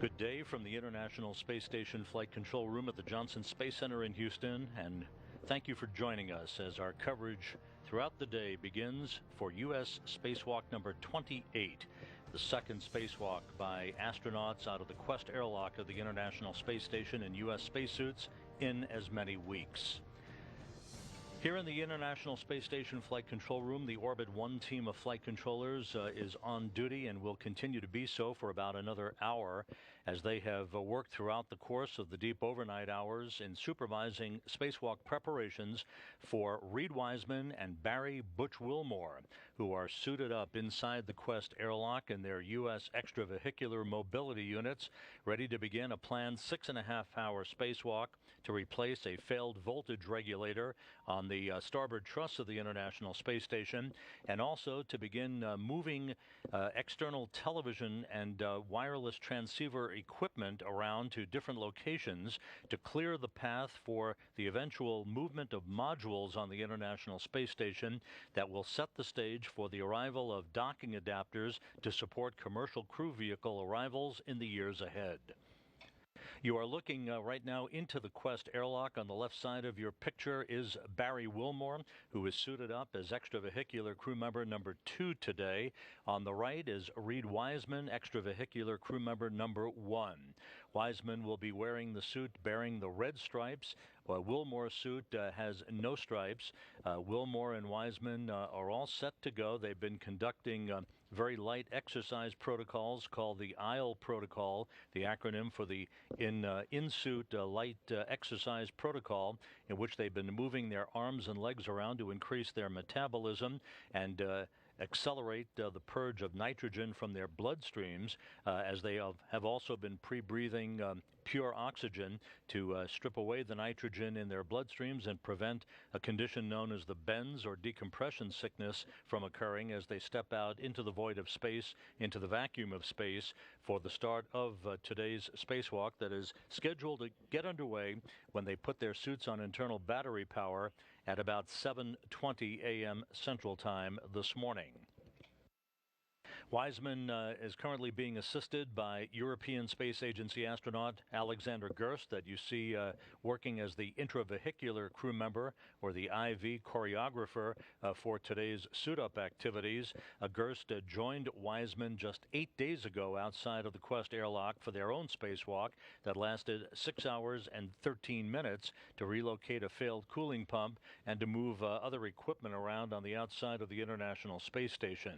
Good day from the International Space Station Flight Control Room at the Johnson Space Center in Houston, and thank you for joining us as our coverage throughout the day begins for U.S. Spacewalk number 28, the second spacewalk by astronauts out of the Quest Airlock of the International Space Station in U.S. spacesuits in as many weeks. Here in the International Space Station Flight Control Room, the Orbit 1 team of flight controllers is on duty and will continue to be so for about another hour as they have worked throughout the course of the deep overnight hours in supervising spacewalk preparations for Reed Wiseman and Barry Butch Wilmore, who are suited up inside the Quest Airlock in their U.S. extravehicular mobility units, ready to begin a planned 6.5-hour spacewalk to replace a failed voltage regulator on the starboard truss of the International Space Station, and also to begin moving external television and wireless transceiver equipment around to different locations to clear the path for the eventual movement of modules on the International Space Station that will set the stage for the arrival of docking adapters to support commercial crew vehicle arrivals in the years ahead. You are looking right now into the Quest Airlock. On the left side of your picture is Barry Wilmore, who is suited up as extravehicular crew member number 2 today. On the right is Reed Wiseman, extravehicular crew member number 1. Wiseman will be wearing the suit bearing the red stripes. Wilmore's suit has no stripes. Wilmore and Wiseman are all set to go. They've been conducting very light exercise protocols called the ISLE protocol, the acronym for the in-suit light exercise protocol, in which they've been moving their arms and legs around to increase their metabolism and accelerate the purge of nitrogen from their bloodstreams, as they have also been pre-breathing pure oxygen to strip away the nitrogen in their bloodstreams and prevent a condition known as the bends or decompression sickness from occurring as they step out into the void of space, into the vacuum of space, for the start of today's spacewalk that is scheduled to get underway when they put their suits on internal battery power at about 7:20 a.m. Central Time this morning. Wiseman is currently being assisted by European Space Agency astronaut Alexander Gerst, that you see working as the intravehicular crew member or the IV choreographer for today's suit-up activities. Gerst joined Wiseman just 8 days ago outside of the Quest Airlock for their own spacewalk that lasted 6 hours and 13 minutes to relocate a failed cooling pump and to move other equipment around on the outside of the International Space Station.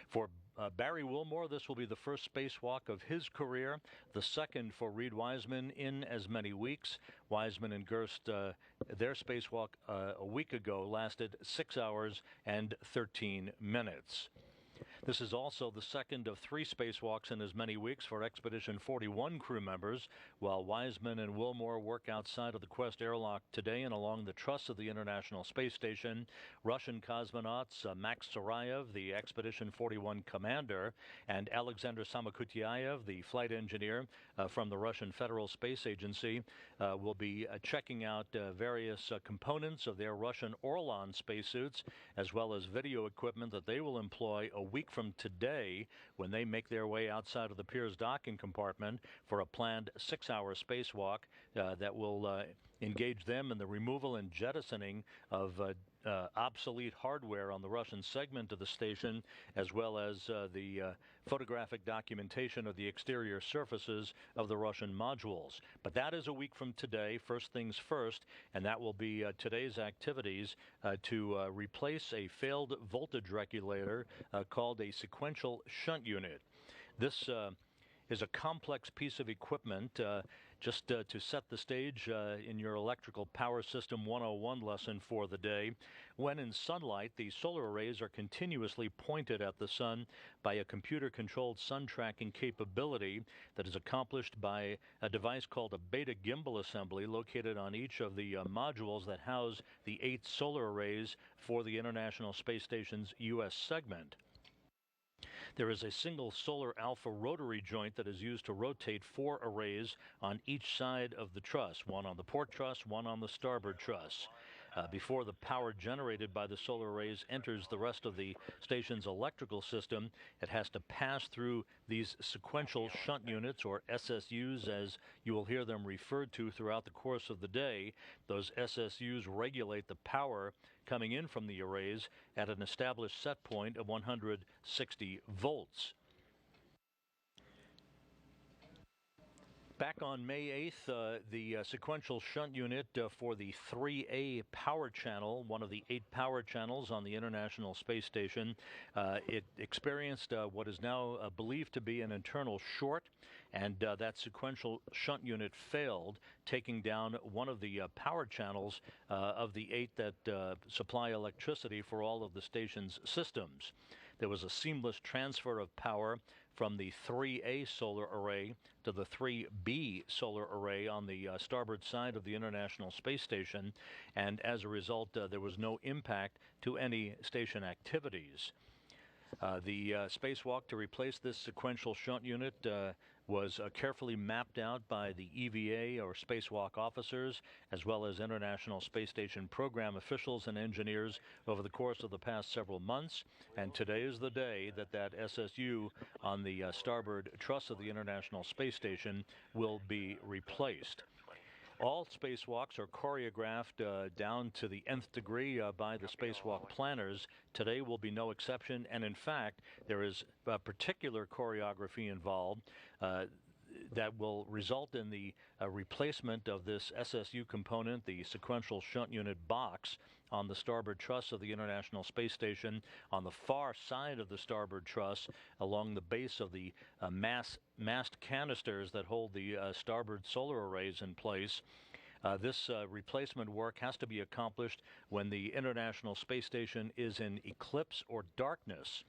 For Barry Wilmore, this will be the first spacewalk of his career, the second for Reed Wiseman in as many weeks. Wiseman and Gerst, their spacewalk a week ago lasted 6 hours and 13 minutes. This is also the second of 3 spacewalks in as many weeks for Expedition 41 crew members, while Wiseman and Wilmore work outside of the Quest Airlock today and along the truss of the International Space Station. Russian cosmonauts Max Sarayev, the Expedition 41 commander, and Alexander Samokhutyaev, the flight engineer from the Russian Federal Space Agency, will be checking out various components of their Russian Orlan spacesuits, as well as video equipment that they will employ a week from today when they make their way outside of the Piers docking compartment for a planned 6-hour spacewalk that will engage them in the removal and jettisoning of obsolete hardware on the Russian segment of the station, as well as the photographic documentation of the exterior surfaces of the Russian modules. But that is a week from today, first things first, and that will be today's activities to replace a failed voltage regulator called a sequential shunt unit. This is a complex piece of equipment just to set the stage in your electrical power system 101 lesson for the day. When in sunlight, the solar arrays are continuously pointed at the sun by a computer-controlled sun tracking capability that is accomplished by a device called a beta gimbal assembly located on each of the modules that house the 8 solar arrays for the International Space Station's U.S. segment. There is a single solar alpha rotary joint that is used to rotate 4 arrays on each side of the truss, one on the port truss, one on the starboard truss. Before the power generated by the solar arrays enters the rest of the station's electrical system, it has to pass through these sequential shunt units, or SSUs, as you will hear them referred to throughout the course of the day. Those SSUs regulate the power coming in from the arrays at an established set point of 160 volts. Back on May 8th, the sequential shunt unit for the 3A power channel, one of the 8 power channels on the International Space Station, it experienced what is now believed to be an internal short, and that sequential shunt unit failed, taking down one of the power channels of the 8 that supply electricity for all of the station's systems. There was a seamless transfer of power from the 3A solar array to the 3B solar array on the starboard side of the International Space Station, and as a result, there was no impact to any station activities. The spacewalk to replace this sequential shunt unit was carefully mapped out by the EVA, or spacewalk officers, as well as International Space Station program officials and engineers over the course of the past several months. And today is the day that that SSU on the starboard truss of the International Space Station will be replaced. All spacewalks are choreographed down to the nth degree by the spacewalk planners. Today will be no exception, and in fact, there is a particular choreography involved that will result in the replacement of this SSU component, the sequential shunt unit box, on the starboard truss of the International Space Station, on the far side of the starboard truss, along the base of the mast canisters that hold the starboard solar arrays in place. This replacement work has to be accomplished when the International Space Station is in eclipse or darkness.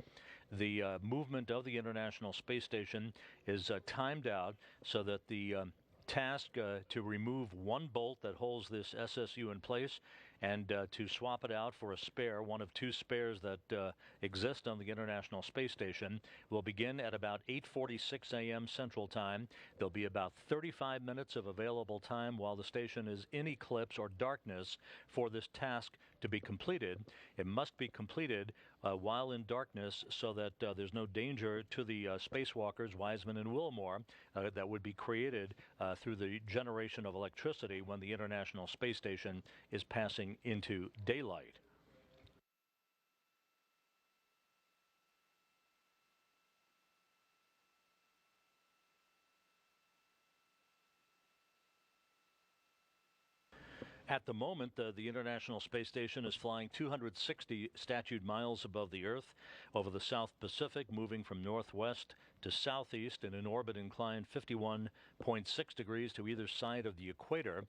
The movement of the International Space Station is timed out so that the task to remove one bolt that holds this SSU in place and to swap it out for a spare, one of 2 spares that exist on the International Space Station, will begin at about 8:46 a.m. Central Time. There'll be about 35 minutes of available time while the station is in eclipse or darkness for this task to be completed. It must be completed while in darkness so that there's no danger to the spacewalkers, Wiseman and Wilmore, that would be created through the generation of electricity when the International Space Station is passing into daylight. At the moment, the International Space Station is flying 260 statute miles above the Earth over the South Pacific, moving from northwest to southeast in an orbit inclined 51.6 degrees to either side of the equator.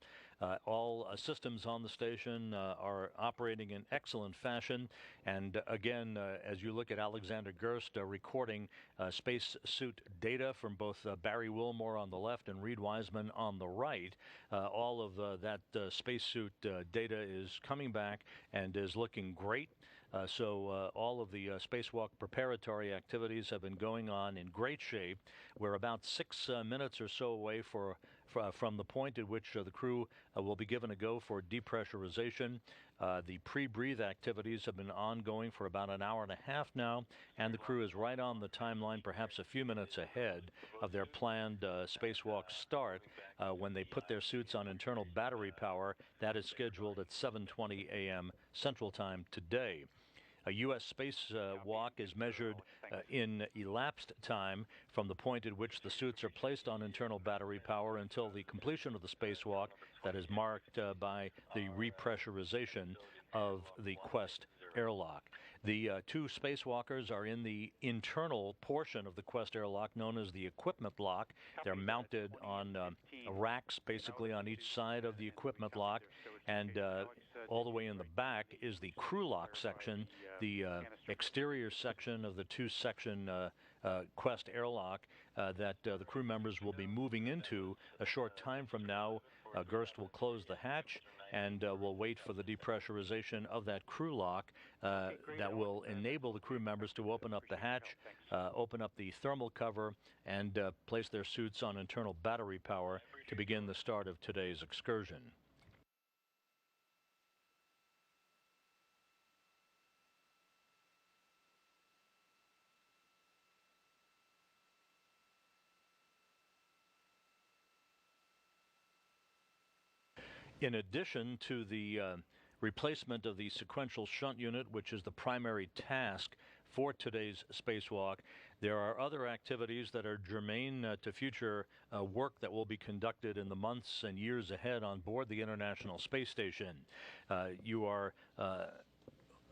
All systems on the station are operating in excellent fashion. And again, as you look at Alexander Gerst recording spacesuit data from both Barry Wilmore on the left and Reed Wiseman on the right, all of that spacesuit data is coming back and is looking great. So all of the spacewalk preparatory activities have been going on in great shape. We're about 6 minutes or so away from the point at which the crew will be given a go for depressurization. The pre-breathe activities have been ongoing for about an hour and a half now, and the crew is right on the timeline, perhaps a few minutes ahead of their planned spacewalk start when they put their suits on internal battery power. That is scheduled at 7:20 a.m. Central Time today. A U.S. spacewalk is measured in elapsed time from the point at which the suits are placed on internal battery power until the completion of the spacewalk that is marked by the repressurization of the Quest airlock. The 2 spacewalkers are in the internal portion of the Quest airlock known as the equipment lock. They're mounted on racks basically on each side of the equipment lock, and all the way in the back is the crew lock section, the exterior section of the 2-section Quest airlock that the crew members will be moving into a short time from now. Gerst will close the hatch and will wait for the depressurization of that crew lock that will enable the crew members to open up the hatch, open up the thermal cover, and place their suits on internal battery power to begin the start of today's excursion. In addition to the replacement of the sequential shunt unit, which is the primary task for today's spacewalk, there are other activities that are germane to future work that will be conducted in the months and years ahead on board the International Space Station. You are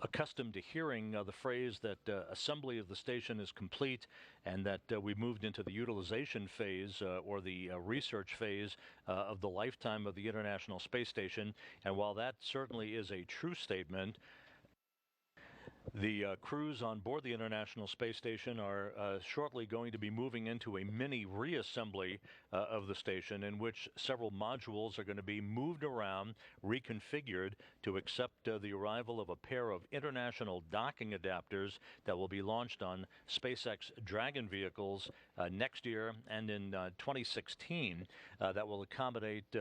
accustomed to hearing the phrase that assembly of the station is complete and that we've moved into the utilization phase or the research phase of the lifetime of the International Space Station. And while that certainly is a true statement, the crews on board the International Space Station are shortly going to be moving into a mini reassembly of the station, in which several modules are going to be moved around, reconfigured to accept the arrival of a pair of international docking adapters that will be launched on SpaceX Dragon vehicles next year and in 2016 that will accommodate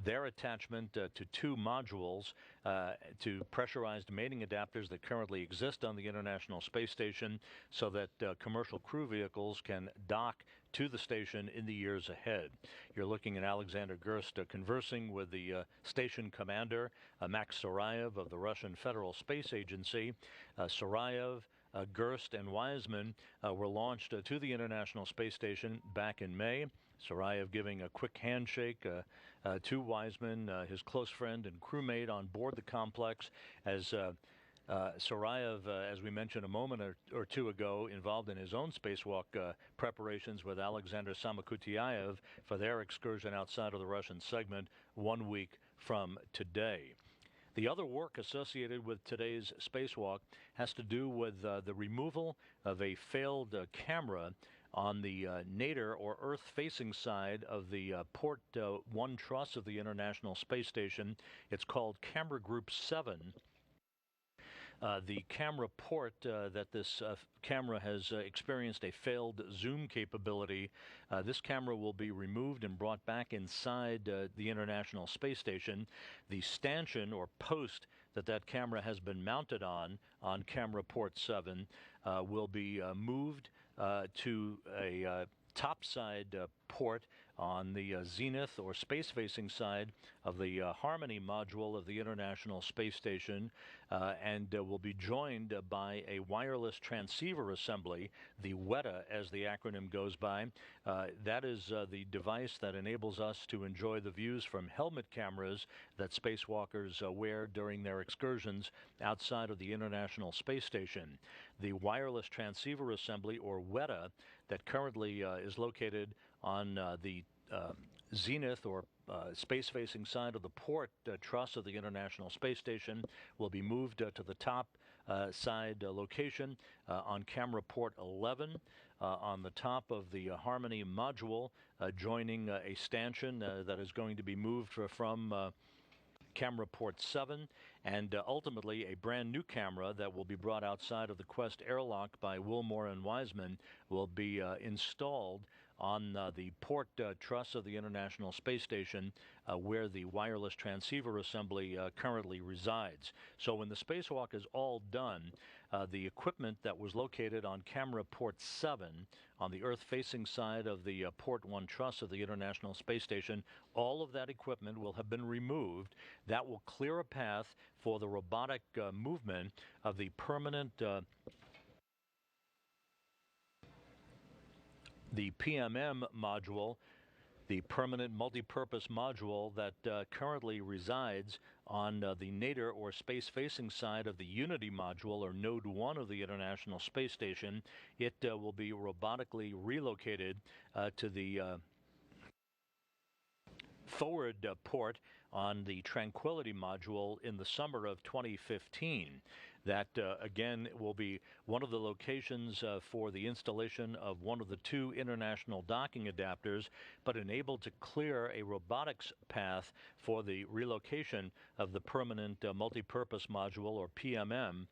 their attachment to two modules to pressurized mating adapters that currently exist on the International Space Station, so that commercial crew vehicles can dock to the station in the years ahead. You're looking at Alexander Gerst conversing with the station commander, Max Sarayev of the Russian Federal Space Agency. Sarayev, Gerst, and Wiseman were launched to the International Space Station back in May. Sarayev giving a quick handshake to Wiseman, his close friend and crewmate on board the complex, as Sarayev, as we mentioned a moment or two ago, involved in his own spacewalk preparations with Alexander Samokhutyaev for their excursion outside of the Russian segment 1 week from today. The other work associated with today's spacewalk has to do with the removal of a failed camera on the nadir or Earth-facing side of the Port 1 truss of the International Space Station. It's called Camera Group 7. The camera port that this camera has experienced a failed zoom capability. This camera will be removed and brought back inside the International Space Station. The stanchion or post that camera has been mounted on camera port 7 will be moved to a topside port on the zenith or space-facing side of the Harmony module of the International Space Station, and will be joined by a wireless transceiver assembly, the WETA as the acronym goes by. That is the device that enables us to enjoy the views from helmet cameras that spacewalkers wear during their excursions outside of the International Space Station. The wireless transceiver assembly, or WETA, that currently is located on the zenith or space-facing side of the port truss of the International Space Station will be moved to the top side location on camera port 11 on the top of the Harmony module, joining a stanchion that is going to be moved from camera port 7, and ultimately a brand new camera that will be brought outside of the Quest airlock by Wilmore and Wiseman will be installed on the port truss of the International Space Station, where the wireless transceiver assembly currently resides. So when the spacewalk is all done, the equipment that was located on camera port 7 on the Earth-facing side of the port 1 truss of the International Space Station, all of that equipment will have been removed. That will clear a path for the robotic movement of the permanent the PMM module, the permanent multi-purpose module that currently resides on the nadir or space-facing side of the Unity module, or Node 1 of the International Space Station. It will be robotically relocated to the forward port on the Tranquility module in the summer of 2015. That, again, will be one of the locations for the installation of one of the two international docking adapters, but enabled to clear a robotics path for the relocation of the permanent multi-purpose module, or PMM,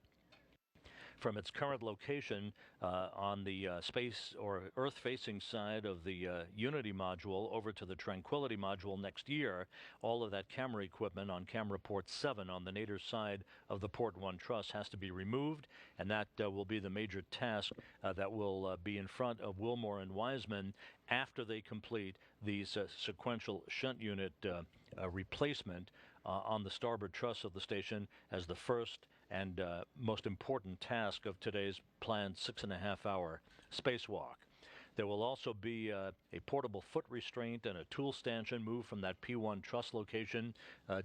from its current location on the space or Earth-facing side of the Unity module over to the Tranquility module next year, all of that camera equipment on camera port 7 on the nadir side of the port 1 truss has to be removed, and that will be the major task that will be in front of Wilmore and Wiseman after they complete these sequential shunt unit replacement on the starboard truss of the station as the first and most important task of today's planned 6.5-hour spacewalk. There will also be a portable foot restraint and a tool stanchion moved from that P1 truss location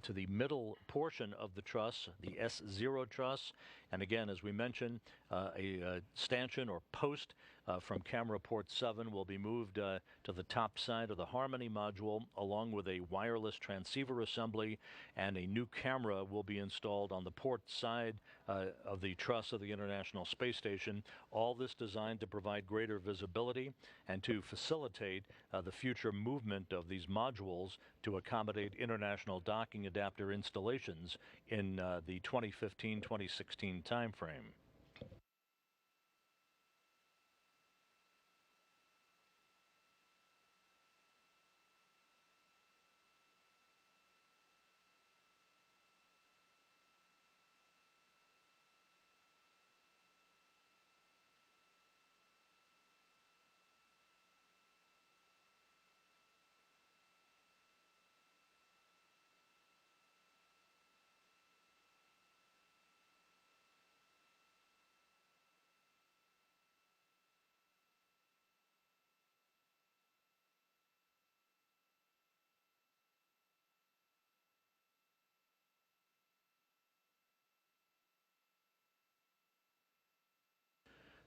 to the middle portion of the truss, the S0 truss. And again, as we mentioned, a stanchion or post from camera port 7 will be moved to the top side of the Harmony module, along with a wireless transceiver assembly, and a new camera will be installed on the port side of the truss of the International Space Station. All this designed to provide greater visibility and to facilitate the future movement of these modules to accommodate international docking adapter installations in the 2015-2016 timeframe.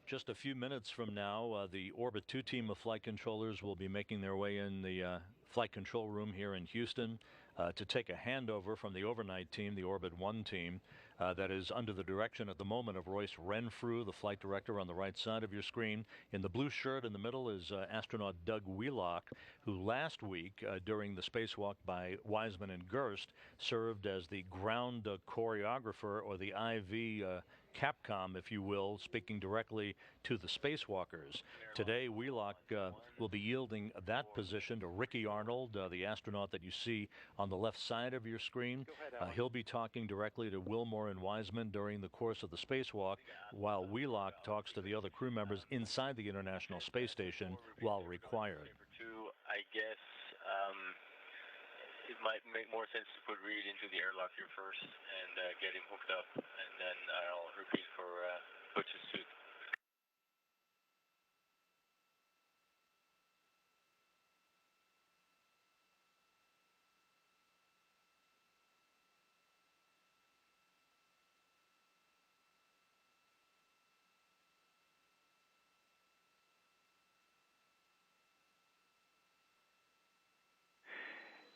Just a few minutes from now, the Orbit 2 team of flight controllers will be making their way in the flight control room here in Houston to take a handover from the overnight team, the Orbit 1 team, that is under the direction at the moment of Royce Renfrew, the flight director on the right side of your screen. In the blue shirt in the middle is astronaut Doug Wheelock, who last week during the spacewalk by Wiseman and Gerst served as the ground choreographer, or the IV Capcom, if you will, speaking directly to the spacewalkers. Today, Wheelock will be yielding that position to Ricky Arnold, the astronaut that you see on the left side of your screen. He'll be talking directly to Wilmore and Wiseman during the course of the spacewalk, while Wheelock talks to the other crew members inside the International Space Station while required. I guess it might make more sense to put Reed into the airlock here first and get him hooked up, and then I'll repeat for Butch's suit.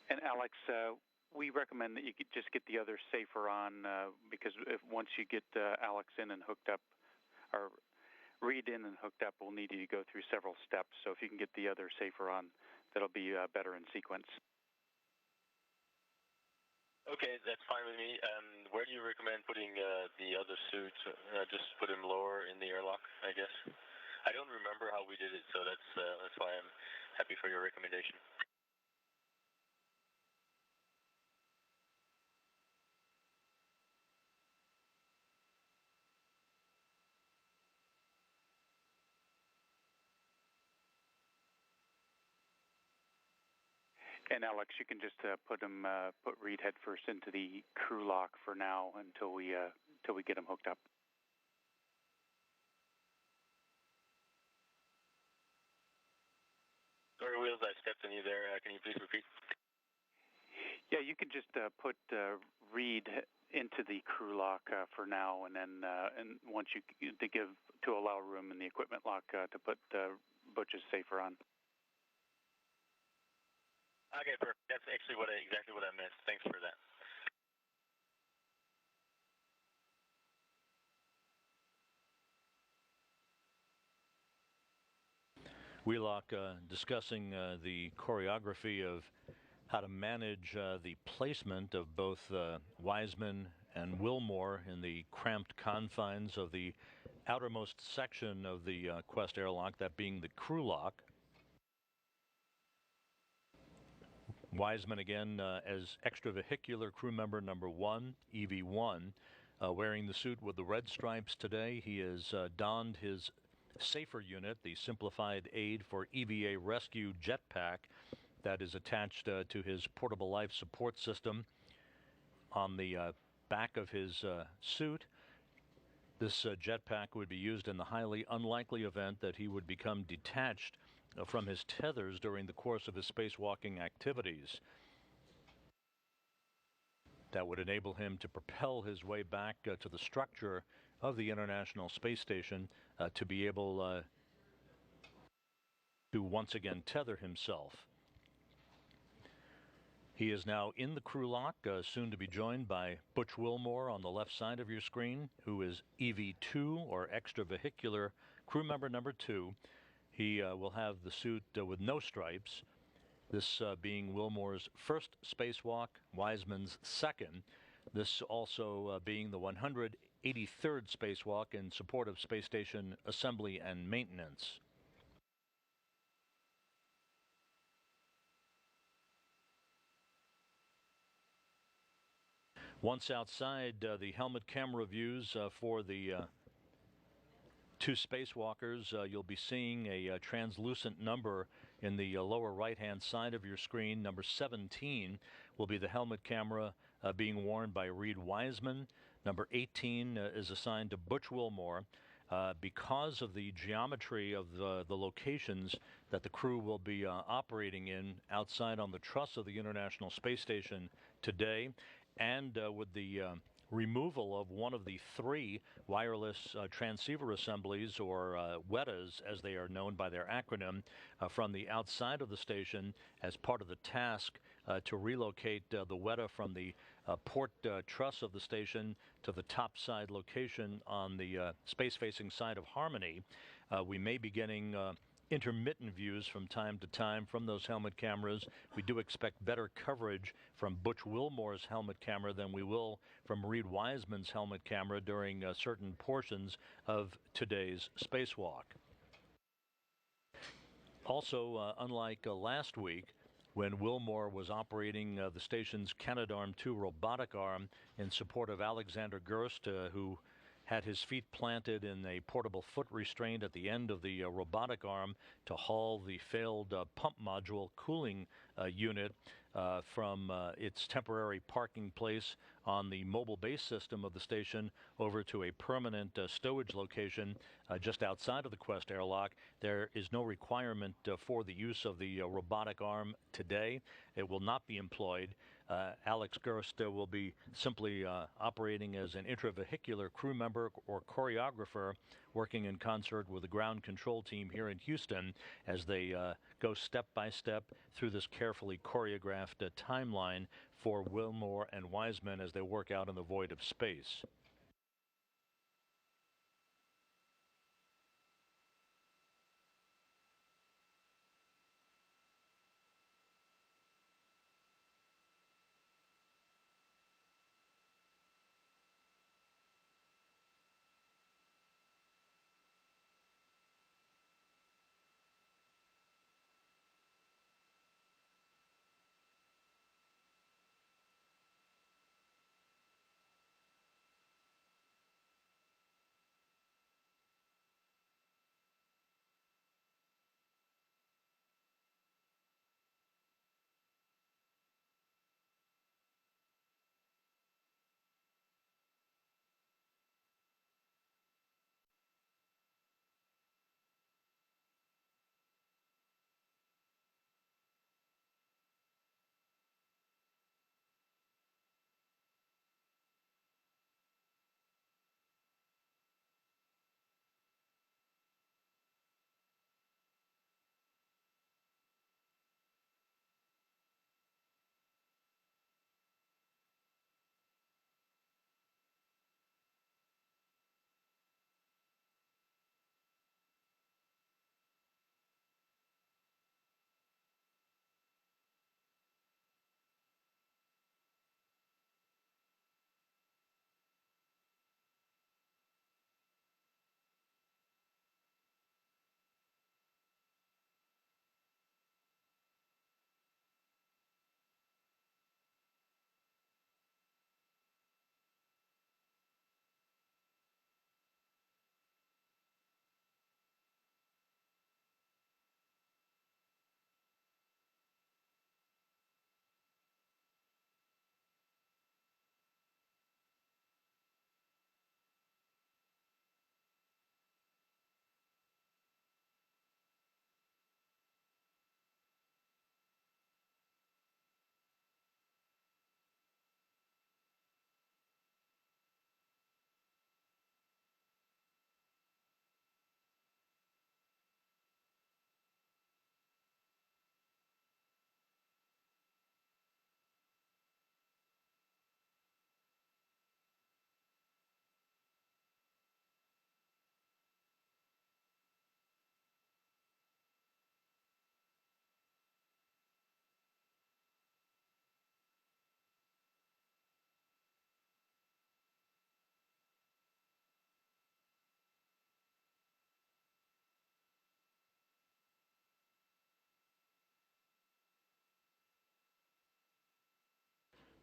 And Alex, we recommend that you could just get the other safer on because once you get Alex in and hooked up, or Reed in and hooked up, we'll need you to go through several steps. So if you can get the other safer on, that'll be better in sequence. Okay, that's fine with me. Where do you recommend putting the other suit? Just put him lower in the airlock, I guess. I don't remember how we did it, so that's why I'm happy for your recommendation. And Alex, you can just put Reed head first into the crew lock for now until we get him hooked up. Sorry, Wheels, I stepped on you there. Can you please repeat? Yeah, you can just put Reed into the crew lock for now, and then and once you to allow room in the equipment lock to put Butch's safer on. Okay, perfect. That's actually exactly what I missed. Thanks for that. Wheelock discussing the choreography of how to manage the placement of both Wiseman and Wilmore in the cramped confines of the outermost section of the Quest airlock, that being the crew lock. Wiseman again as extravehicular crew member number 1, EV1, wearing the suit with the red stripes today. He has donned his safer unit, the simplified aid for EVA rescue jetpack that is attached to his portable life support system on the back of his suit. This jetpack would be used in the highly unlikely event that he would become detached from his tethers during the course of his spacewalking activities. That would enable him to propel his way back to the structure of the International Space Station to be able to once again tether himself. He is now in the crew lock, soon to be joined by Butch Wilmore on the left side of your screen, who is EV2, or extravehicular crew member number 2. He will have the suit with no stripes, this being Wilmore's first spacewalk, Wiseman's second. This also being the 183rd spacewalk in support of space station assembly and maintenance. Once outside, the helmet camera views for the two spacewalkers, you'll be seeing a translucent number in the lower right-hand side of your screen. Number 17 will be the helmet camera being worn by Reed Wiseman. Number 18 is assigned to Butch Wilmore. Because of the geometry of the locations that the crew will be operating in outside on the truss of the International Space Station today, and with the removal of one of the 3 wireless transceiver assemblies, or WETAs as they are known by their acronym, from the outside of the station as part of the task to relocate the WETA from the port truss of the station to the top side location on the space-facing side of Harmony. We may be getting intermittent views from time to time from those helmet cameras. We do expect better coverage from Butch Wilmore's helmet camera than we will from Reed Wiseman's helmet camera during certain portions of today's spacewalk. Also, unlike last week, when Wilmore was operating the station's Canadarm2 robotic arm in support of Alexander Gerst, who had his feet planted in a portable foot restraint at the end of the robotic arm to haul the failed pump module cooling unit from its temporary parking place on the mobile base system of the station over to a permanent stowage location just outside of the Quest airlock. There is no requirement for the use of the robotic arm today. It will not be employed. Alex Gerst will be simply operating as an intravehicular crew member or choreographer, working in concert with the ground control team here in Houston as they go step by step through this carefully choreographed timeline for Wilmore and Wiseman as they work out in the void of space.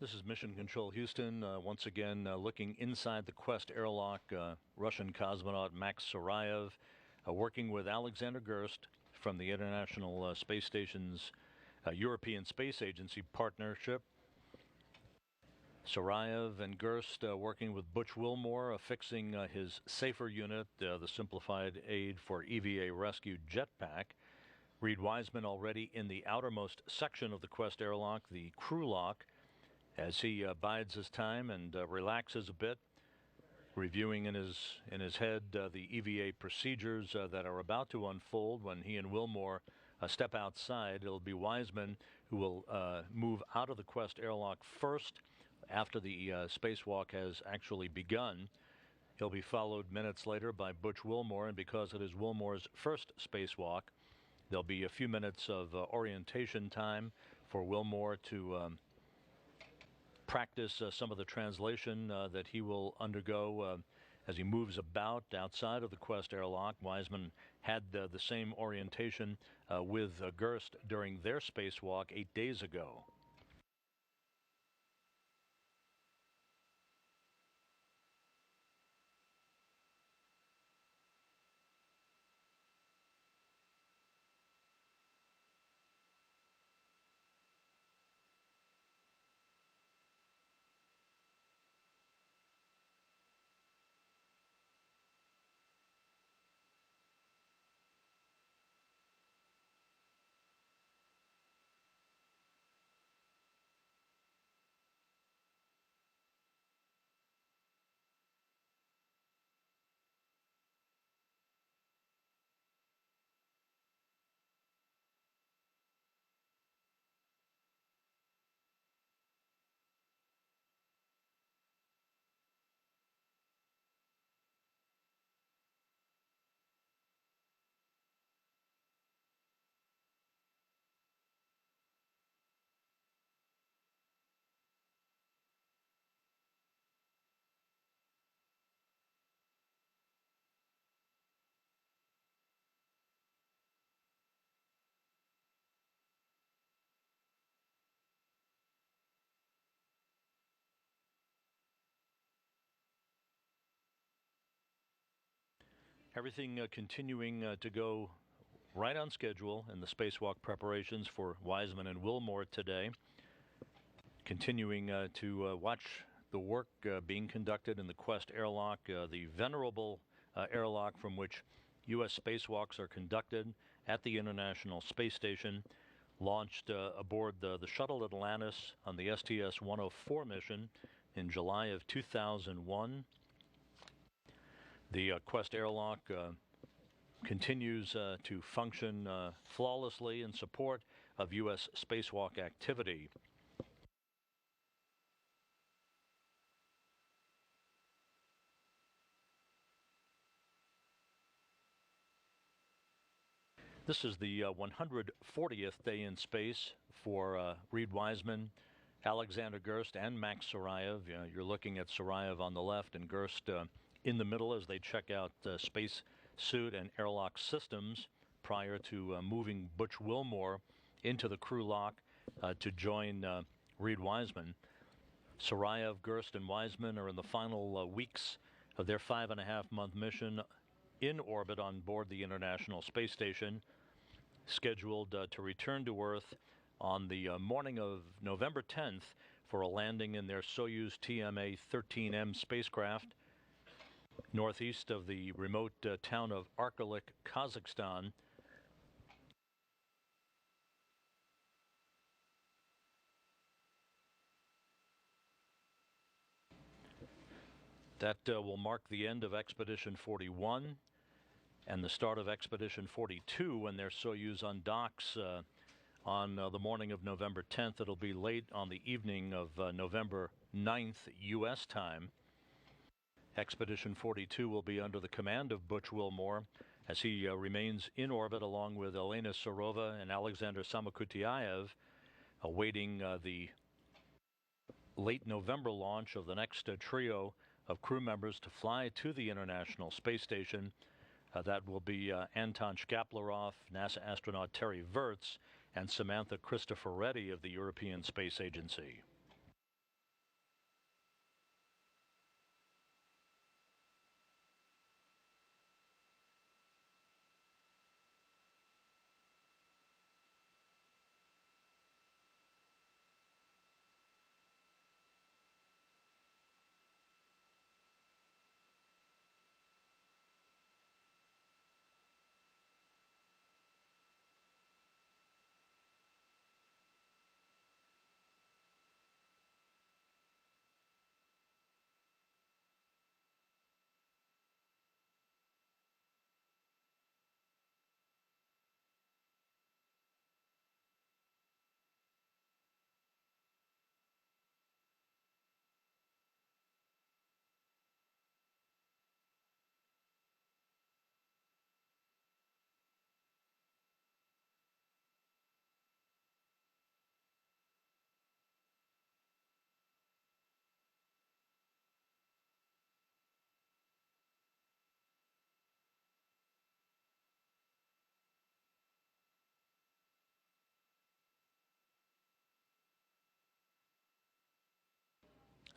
This is Mission Control Houston, once again looking inside the Quest airlock. Russian cosmonaut Max Sarayev working with Alexander Gerst from the International Space Station's European Space Agency partnership. Sarayev and Gerst working with Butch Wilmore, fixing his SAFER unit, the simplified aid for EVA rescue jetpack. Reed Wiseman already in the outermost section of the Quest airlock, the crew lock, as he bides his time and relaxes a bit, reviewing in his head the EVA procedures that are about to unfold when he and Wilmore step outside. It'll be Wiseman who will move out of the Quest airlock first after the spacewalk has actually begun. He'll be followed minutes later by Butch Wilmore, and because it is Wilmore's first spacewalk, there'll be a few minutes of orientation time for Wilmore to practice some of the translation that he will undergo as he moves about outside of the Quest airlock. Wiseman had the same orientation with Gerst during their spacewalk 8 days ago. Everything continuing to go right on schedule in the spacewalk preparations for Wiseman and Wilmore today. Continuing to watch the work being conducted in the Quest airlock, the venerable airlock from which U.S. spacewalks are conducted at the International Space Station, launched aboard the Shuttle Atlantis on the STS-104 mission in July of 2001. The Quest airlock continues to function flawlessly in support of U.S. spacewalk activity. This is the 140th day in space for Reed Wiseman, Alexander Gerst, and Max Sarayev. You're looking at Sarayev on the left and Gerst in the middle as they check out space suit and airlock systems prior to moving Butch Wilmore into the crew lock to join Reed Wiseman. Sarayev, Gerst, and Wiseman are in the final weeks of their 5.5-month mission in orbit on board the International Space Station, scheduled to return to Earth on the morning of November 10th for a landing in their Soyuz TMA-13M spacecraft northeast of the remote town of Arkelik, Kazakhstan. That will mark the end of Expedition 41 and the start of Expedition 42 when their Soyuz undocks on the morning of November 10th. It'll be late on the evening of November 9th U.S. time. Expedition 42 will be under the command of Butch Wilmore as he remains in orbit along with Elena Serova and Alexander Samokutyaev, awaiting the late November launch of the next trio of crew members to fly to the International Space Station. That will be Anton Shkaplerov, NASA astronaut Terry Virts, and Samantha Cristoforetti of the European Space Agency.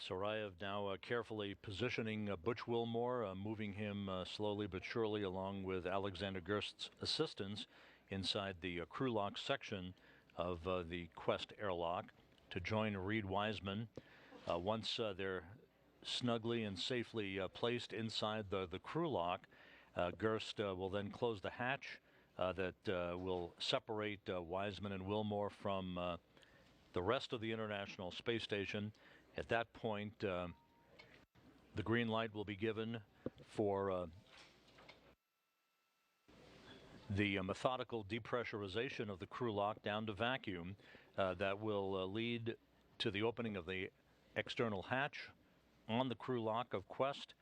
Sarayev now carefully positioning Butch Wilmore, moving him slowly but surely along with Alexander Gerst's assistants inside the crew lock section of the Quest airlock to join Reed Wiseman. Once they're snugly and safely placed inside the crew lock, Gerst will then close the hatch that will separate Wiseman and Wilmore from the rest of the International Space Station. At that point, the green light will be given for the methodical depressurization of the crew lock down to vacuum that will lead to the opening of the external hatch on the crew lock of Quest,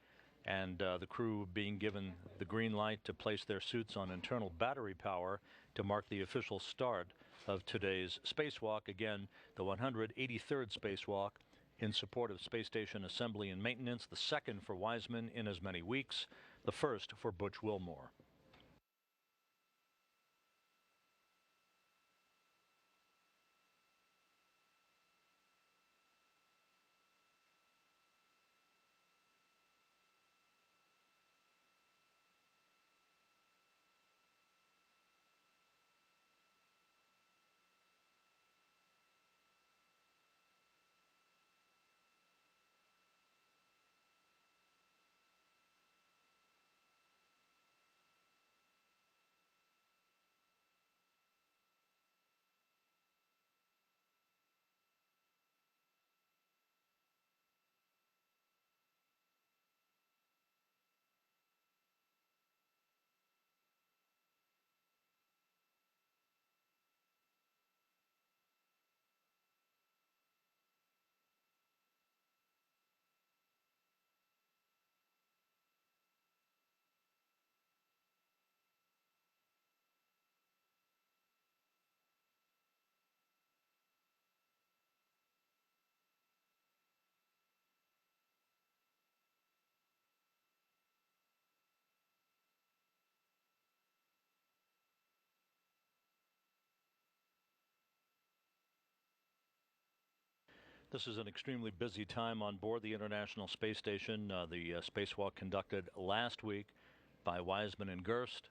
and the crew being given the green light to place their suits on internal battery power to mark the official start of today's spacewalk. Again, the 183rd spacewalk in support of space station assembly and maintenance, the second for Wiseman in as many weeks, the first for Butch Wilmore. This is an extremely busy time on board the International Space Station. The spacewalk conducted last week by Wiseman and Gerst.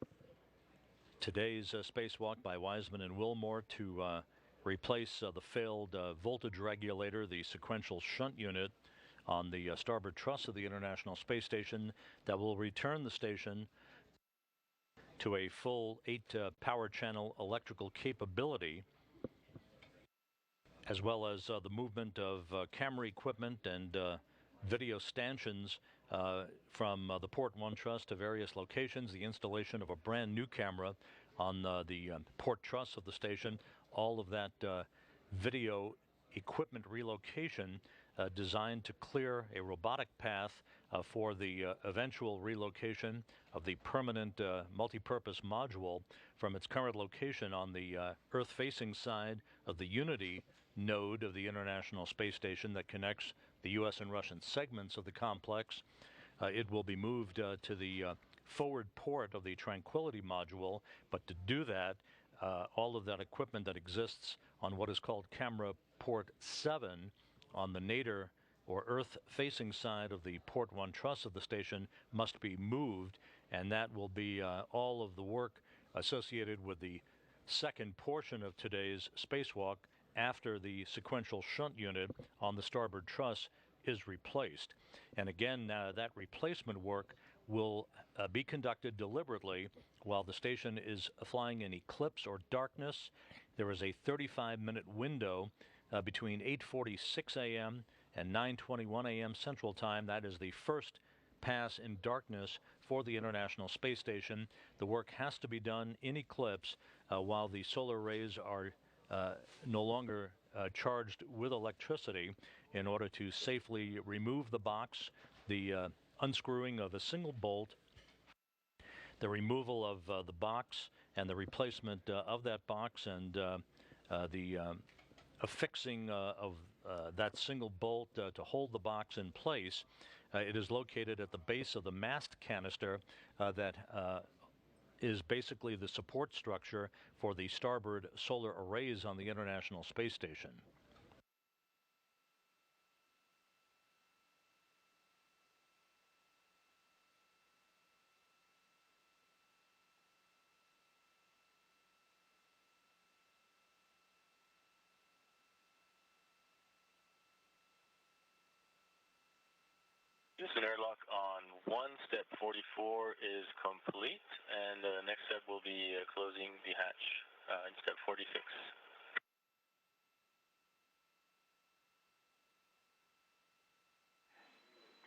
Today's spacewalk by Wiseman and Wilmore to replace the failed voltage regulator, the sequential shunt unit on the starboard truss of the International Space Station that will return the station to a full 8 power channel electrical capability, as well as the movement of camera equipment and video stanchions from the Port 1 truss to various locations, the installation of a brand new camera on the port truss of the station, all of that video equipment relocation designed to clear a robotic path for the eventual relocation of the permanent multi-purpose module from its current location on the Earth-facing side of the Unity node of the International Space Station that connects the U.S. and Russian segments of the complex. It will be moved to the forward port of the Tranquility module, but to do that, all of that equipment that exists on what is called Camera Port 7 on the nadir or Earth-facing side of the Port 1 truss of the station must be moved, and that will be all of the work associated with the second portion of today's spacewalk after the sequential shunt unit on the starboard truss is replaced. And again, that replacement work will be conducted deliberately while the station is flying in eclipse or darkness. There is a 35-minute window between 8:46 a.m. and 9:21 a.m. Central Time. That is the first pass in darkness for the International Space Station. The work has to be done in eclipse while the solar rays are no longer charged with electricity, in order to safely remove the box, the unscrewing of a single bolt, the removal of the box and the replacement of that box, and the affixing of that single bolt to hold the box in place. It is located at the base of the mast canister that is basically the support structure for the starboard solar arrays on the International Space Station. Houston airlock on 1, step 44 is complete, and the next step will be closing the hatch in step 46.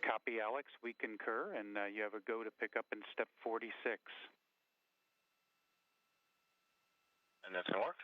Copy, Alex. We concur, and you have a go to pick up in step 46. And that's going to work.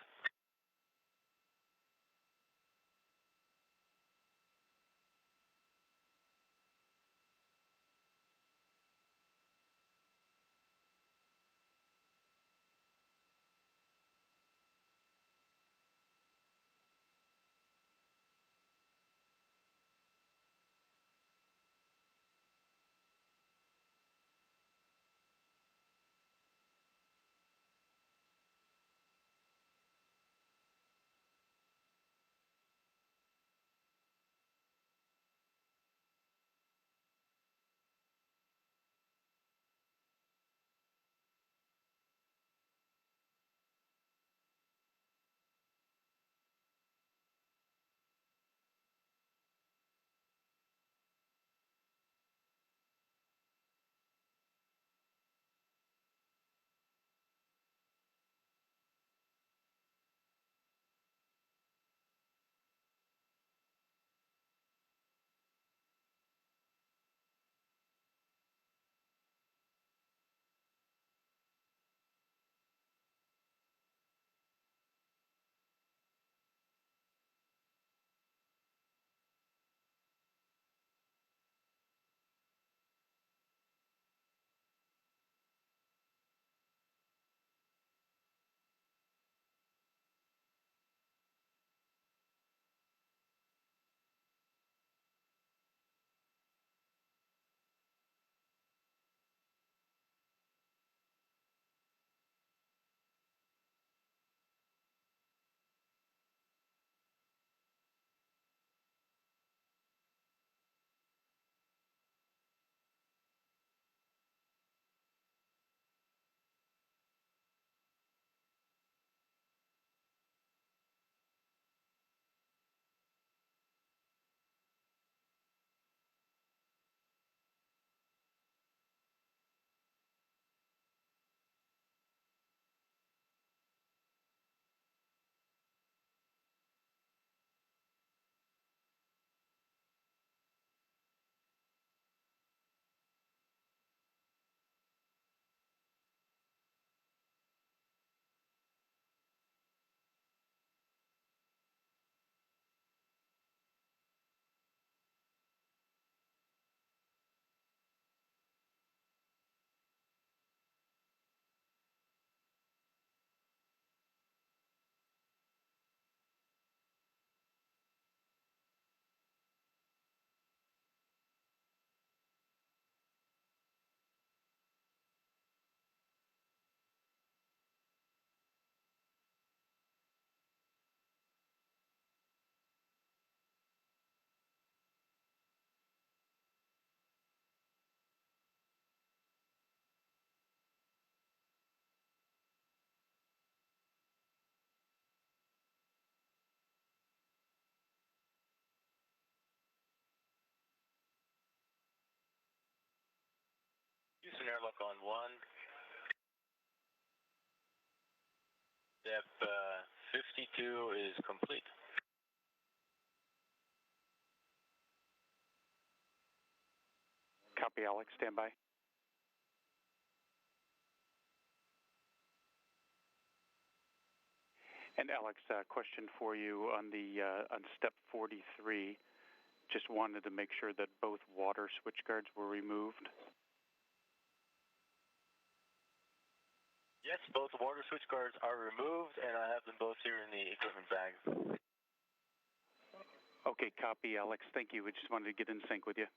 Houston airlock on 1. Step 52 is complete. Copy, Alex. Stand by. And Alex, question for you on the on step 43. Just wanted to make sure that both water switch guards were removed. Yes, both water switch guards are removed, and I have them both here in the equipment bag. Okay, copy, Alex. Thank you. We just wanted to get in sync with you.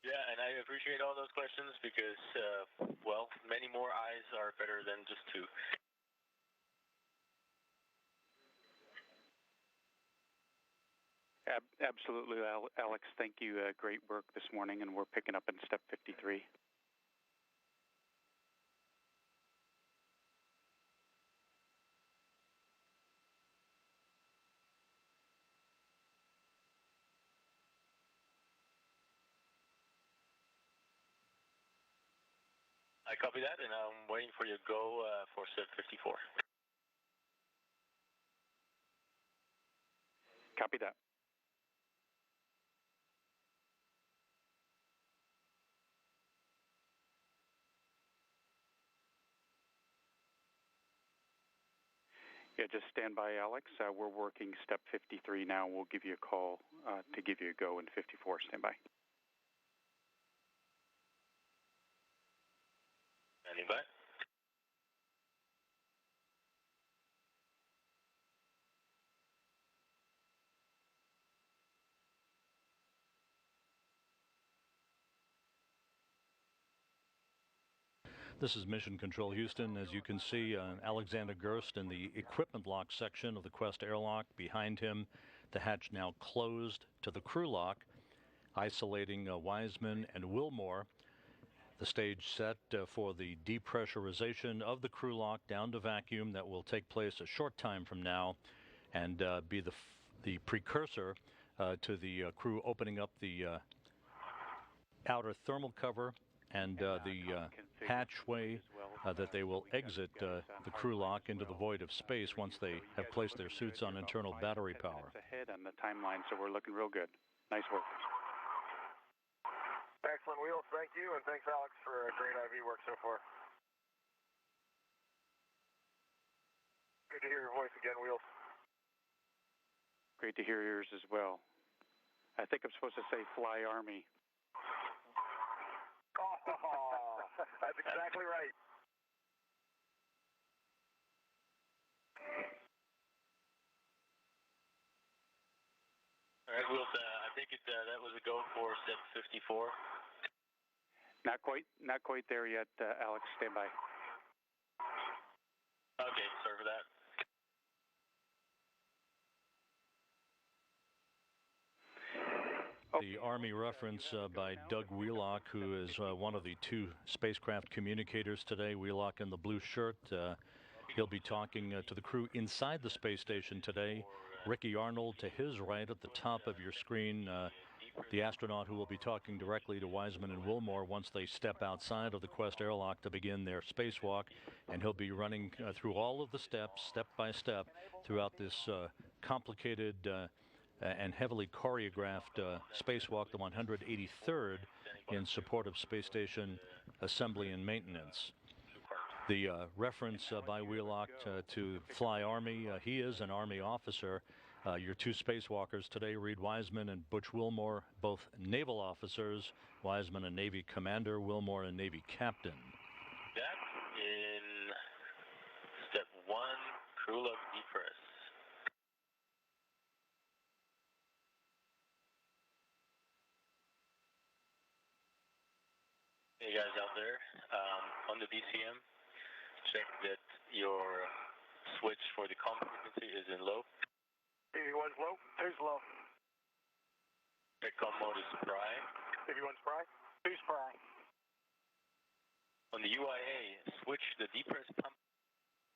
Yeah, and I appreciate all those questions because, well, many more eyes are better than just two. Absolutely, Alex. Thank you. Great work this morning, and we're picking up in step 53. I copy that, and I'm waiting for your go for step 54. Copy that. Yeah, just stand by, Alex. We're working step 53 now. We'll give you a call to give you a go in 54. Stand by. Standing by. This is Mission Control Houston. As you can see, Alexander Gerst in the equipment lock section of the Quest airlock. Behind him, the hatch now closed to the crew lock, isolating Wiseman and Wilmore. The stage set for the depressurization of the crew lock down to vacuum that will take place a short time from now and be the precursor to the crew opening up the outer thermal cover and the hatchway that they will exit the crew lock into the void of space once they have placed their suits on internal battery power. Ahead on the timeline, so we're looking real good. Nice work. Excellent, Wheels. Thank you, and thanks, Alex, for great IV work so far. Good to hear your voice again, Wheels. Great to hear yours as well. I think I'm supposed to say fly Army. Oh, that's exactly right. All right, Wheels, I think that was a go for step 54. Not quite there yet, Alex. Stand by. Okay, sorry for that. The Army reference by Doug Wheelock, who is one of the two spacecraft communicators today. Wheelock in the blue shirt. He'll be talking to the crew inside the space station today. Ricky Arnold to his right at the top of your screen, the astronaut who will be talking directly to Wiseman and Wilmore once they step outside of the Quest airlock to begin their spacewalk. And he'll be running through all of the steps, step by step, throughout this complicated and heavily choreographed spacewalk, the 183rd, in support of space station assembly and maintenance. The reference by Wheelock to Fly Army, he is an Army officer. Your two spacewalkers today, Reed Wiseman and Butch Wilmore, both naval officers. Wiseman a Navy commander, Wilmore a Navy captain. That in step 1, crew lock depress. Hey guys out there, on the DCM, check that your switch for the comm frequency is in low. EV1's low. Who's low? The comm mode is spry. EV1's spry. Who's spry? On the UIA, switch the depress pump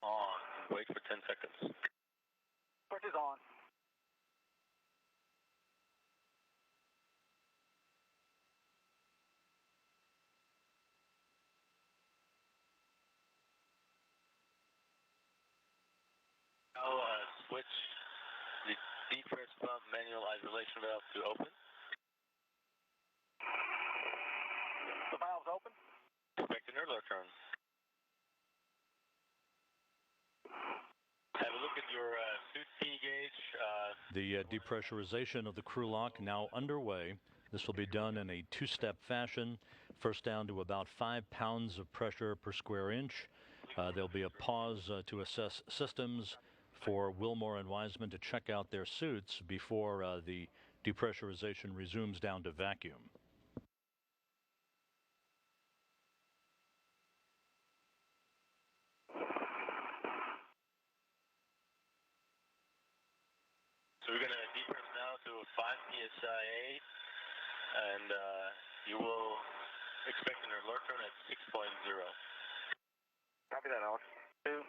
on and wait for 10 seconds. Switch is on. Now switch the depress pump manual isolation valve to open. The valve's open. Expect an Airlock turn. Have a look at your suit P gauge. The depressurization of the crew lock now underway. This will be done in a two-step fashion. First down to about 5 pounds of pressure per square inch. There'll be a pause to assess systems for Wilmore and Wiseman to check out their suits before the depressurization resumes down to vacuum. So we're going to depress now to 5 psi, and you will expect an alert turn at 6.0. Copy that, Alex. 2.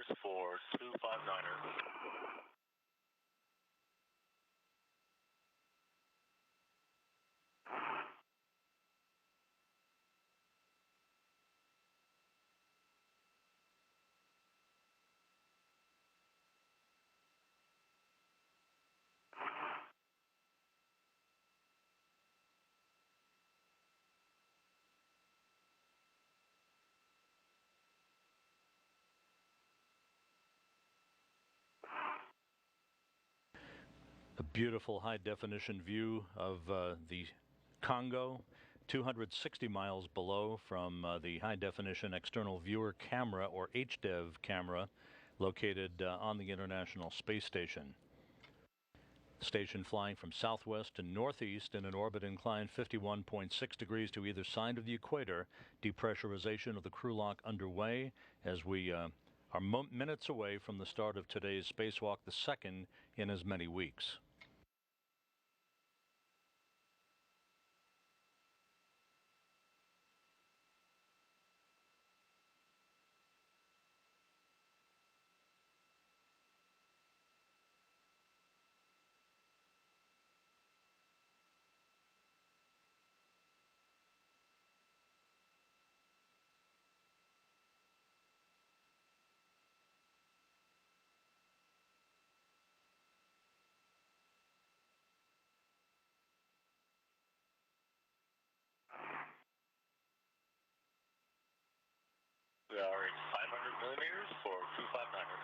meters for 259er. A beautiful high-definition view of the Congo, 260 miles below from the high-definition external viewer camera, or HDEV camera, located on the International Space Station. Station flying from southwest to northeast in an orbit inclined 51.6 degrees to either side of the equator. Depressurization of the crew lock underway as we are minutes away from the start of today's spacewalk, the second in as many weeks. We are at 500 millimeters for 259er.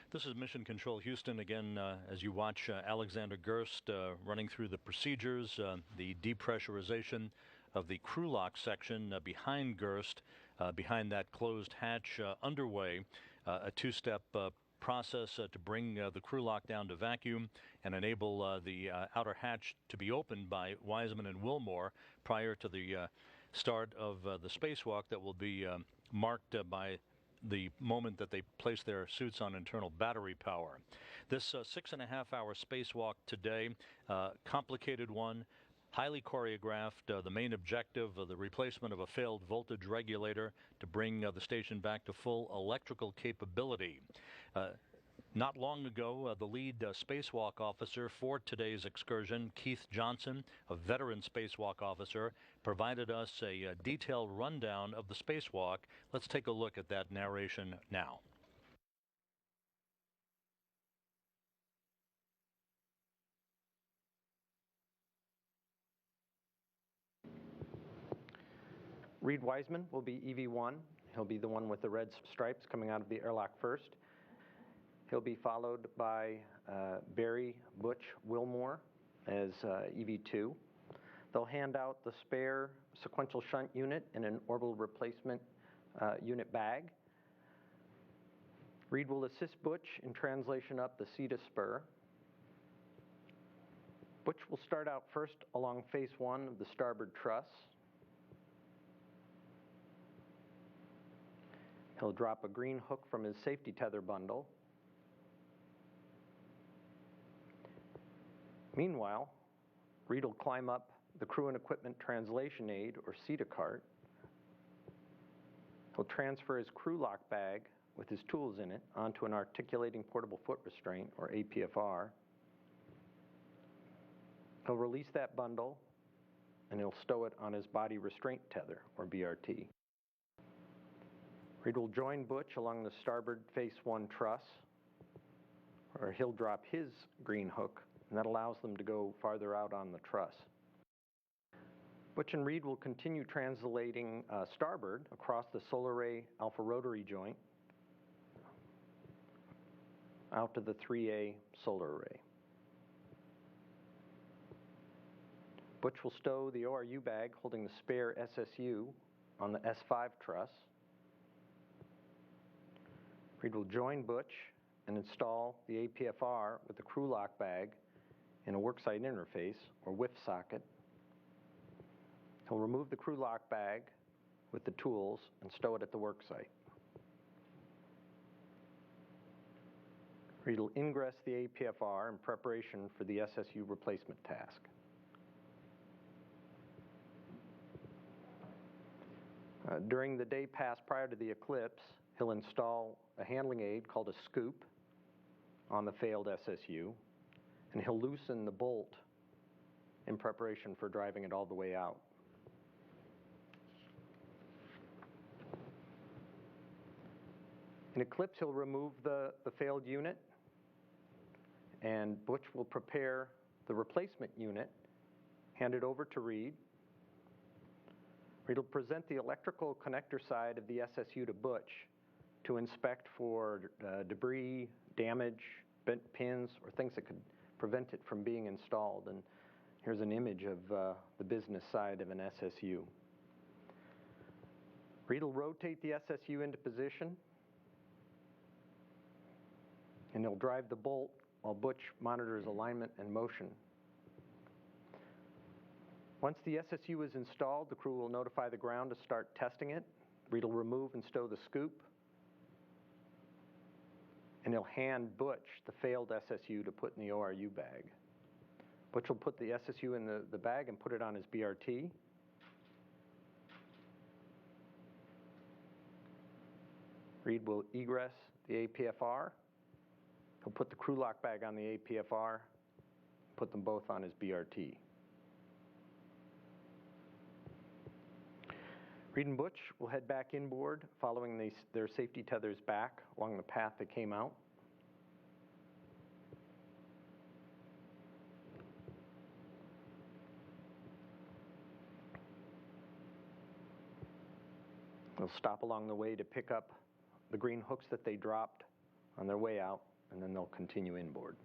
This is Mission Control Houston again. As you watch Alexander Gerst running through the procedures, the depressurization of the crew lock section behind Gerst, behind that closed hatch underway, a two-step process to bring the crew lock down to vacuum and enable the outer hatch to be opened by Wiseman and Wilmore prior to the start of the spacewalk that will be marked by the moment that they place their suits on internal battery power. This 6.5-hour spacewalk today, complicated one, highly choreographed. The main objective of the replacement of a failed voltage regulator to bring the station back to full electrical capability. Not long ago, the lead spacewalk officer for today's excursion, Keith Johnson, a veteran spacewalk officer, provided us a detailed rundown of the spacewalk. Let's take a look at that narration now. Reed Wiseman will be EV1. He'll be the one with the red stripes coming out of the airlock first. He'll be followed by Barry Butch Wilmore as EV2. They'll hand out the spare sequential shunt unit and an orbital replacement unit bag. Reed will assist Butch in translation up the CETA spur. Butch will start out first along face one of the starboard truss. He'll drop a green hook from his safety tether bundle. Meanwhile, Reed will climb up the crew and equipment translation aid, or CETA cart. He'll transfer his crew lock bag with his tools in it onto an articulating portable foot restraint, or APFR. He'll release that bundle, and he'll stow it on his body restraint tether, or BRT. Reed will join Butch along the starboard face one truss, where he'll drop his green hook, and that allows them to go farther out on the truss. Butch and Reed will continue translating starboard across the solar array alpha rotary joint out to the 3A solar array. Butch will stow the ORU bag holding the spare SSU on the S5 truss. Reed will join Butch and install the APFR with the crew lock bag in a worksite interface, or WIF socket. He'll remove the crew lock bag with the tools and stow it at the worksite. Reed will ingress the APFR in preparation for the SSU replacement task. During the day pass prior to the eclipse, he'll install a handling aid called a scoop on the failed SSU, and he'll loosen the bolt in preparation for driving it all the way out. In eclipse, he'll remove the failed unit, and Butch will prepare the replacement unit, hand it over to Reed. Reed will present the electrical connector side of the SSU to Butch to inspect for debris, damage, bent pins, or things that could prevent it from being installed. And here's an image of the business side of an SSU. Reed will rotate the SSU into position, and he'll drive the bolt while Butch monitors alignment and motion. Once the SSU is installed, the crew will notify the ground to start testing it. Reed will remove and stow the scoop, and he'll hand Butch the failed SSU to put in the ORU bag. Butch will put the SSU in the bag and put it on his BRT. Reed will egress the APFR. He'll put the crew lock bag on the APFR, put them both on his BRT. Reed and Butch will head back inboard, following their safety tethers back along the path that came out. They'll stop along the way to pick up the green hooks that they dropped on their way out, and then they'll continue inboard.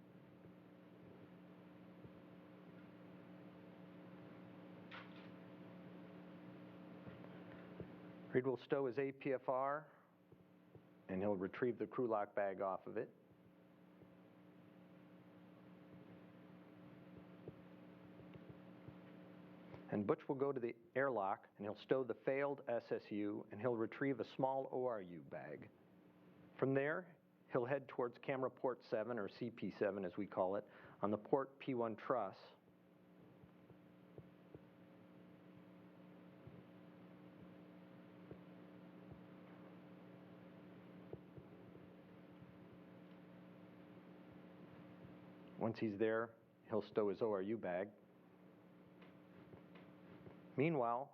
Reed will stow his APFR, and he'll retrieve the crew lock bag off of it. And Butch will go to the airlock, and he'll stow the failed SSU, and he'll retrieve a small ORU bag From there, he'll head towards camera port 7, or CP7 as we call it, on the port P1 truss. Once he's there, he'll stow his ORU bag. Meanwhile,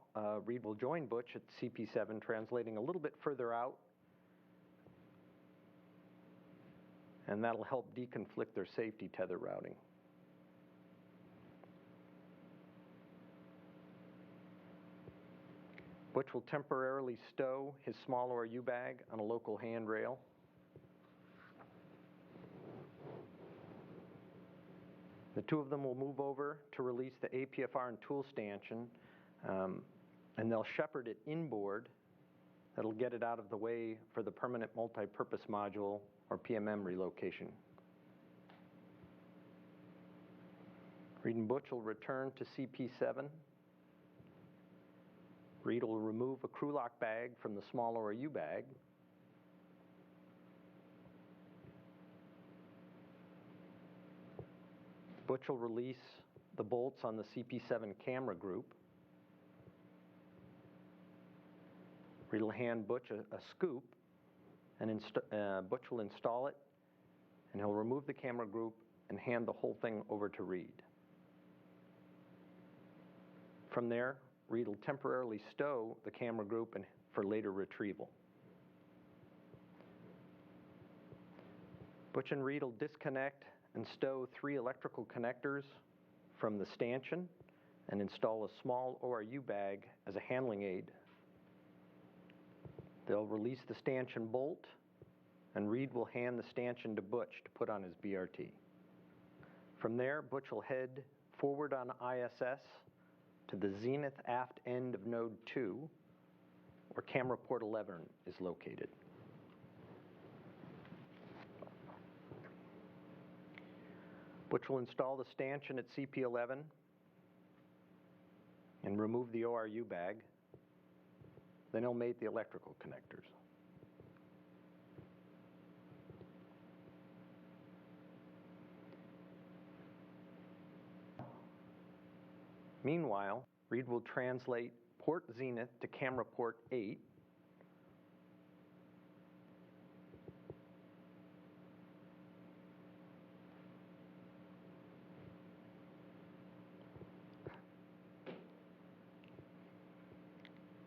Reed will join Butch at CP7, translating a little bit further out, and that'll help deconflict their safety tether routing. Butch will temporarily stow his small ORU bag on a local handrail. The two of them will move over to release the APFR and tool stanchion, and they'll shepherd it inboard. That'll get it out of the way for the permanent multi-purpose module, or PMM, relocation. Reed and Butch will return to CP7. Reed will remove a crew lock bag from the small ORU bag. Butch will release the bolts on the CP7 camera group. Reed will hand Butch a scoop, and Butch will install it, and he'll remove the camera group and hand the whole thing over to Reed. From there, Reed will temporarily stow the camera group for later retrieval. Butch and Reed will disconnect and stow 3 electrical connectors from the stanchion and install a small ORU bag as a handling aid. They'll release the stanchion bolt, and Reed will hand the stanchion to Butch to put on his BRT. From there, Butch will head forward on ISS to the zenith aft end of node 2, where camera port 11 is located. Butch will install the stanchion at CP11 and remove the ORU bag. Then he'll mate the electrical connectors. Meanwhile, Reed will translate port zenith to camera port 8.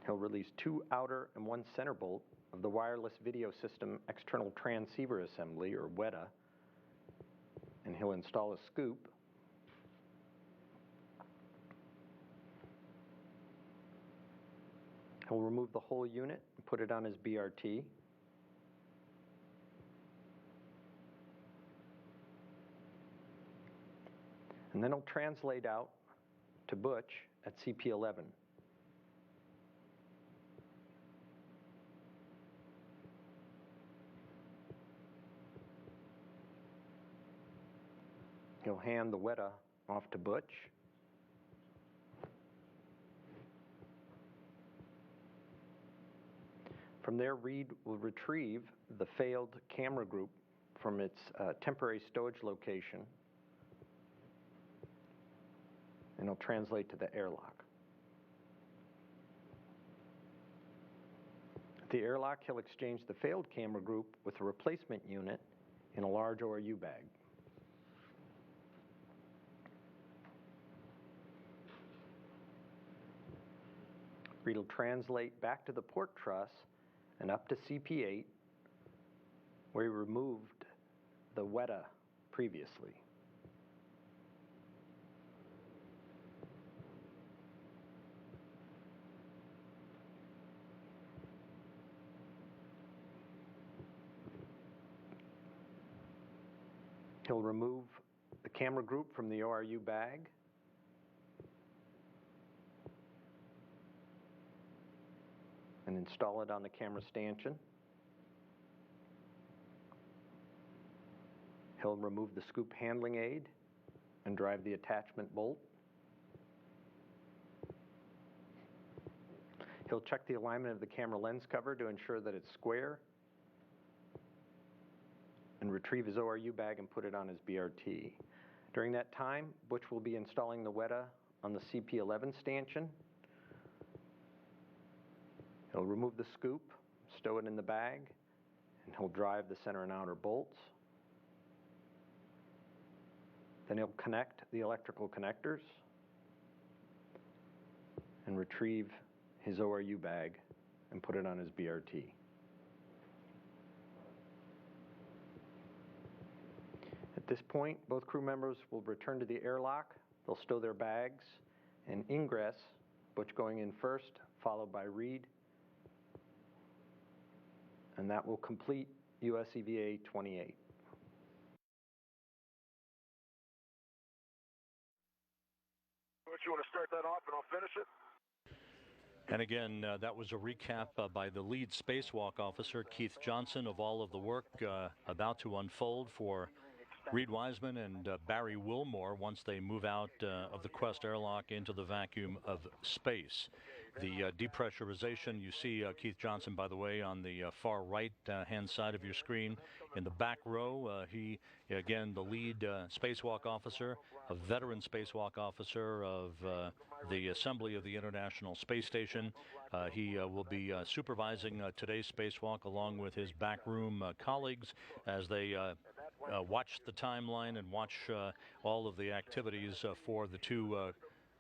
He'll release 2 outer and 1 center bolt of the wireless video system external transceiver assembly, or WETA, and he'll install a scoop. He'll remove the whole unit and put it on his BRT. And then he'll translate out to Butch at CP11. He'll hand the WETA off to Butch. From there, Reed will retrieve the failed camera group from its temporary stowage location, and he'll translate to the airlock. At the airlock, he'll exchange the failed camera group with a replacement unit in a large ORU bag. Reed will translate back to the port truss and up to CP8, where he removed the WETA previously. He'll remove the camera group from the ORU bag. And install it on the camera stanchion. He'll remove the scoop handling aid and drive the attachment bolt. He'll check the alignment of the camera lens cover to ensure that it's square. and retrieve his ORU bag and put it on his BRT. During that time, Butch will be installing the WETA on the CP-11 stanchion. He'll remove the scoop, stow it in the bag, and he'll drive the center and outer bolts. Then he'll connect the electrical connectors and retrieve his ORU bag and put it on his BRT. At this point, both crew members will return to the airlock. They'll stow their bags and ingress, Butch going in first, followed by Reed. And that will complete US EVA 28. You want to start that off and I'll finish it? And again, that was a recap by the lead spacewalk officer, Keith Johnson, of all of the work about to unfold for Reed Wiseman and Barry Wilmore once they move out of the Quest airlock into the vacuum of space. The depressurization, you see Keith Johnson, by the way, on the far right hand side of your screen. In the back row, he, again, the lead spacewalk officer, a veteran spacewalk officer of the assembly of the International Space Station. He will be supervising today's spacewalk along with his backroom colleagues as they watch the timeline and watch all of the activities for the two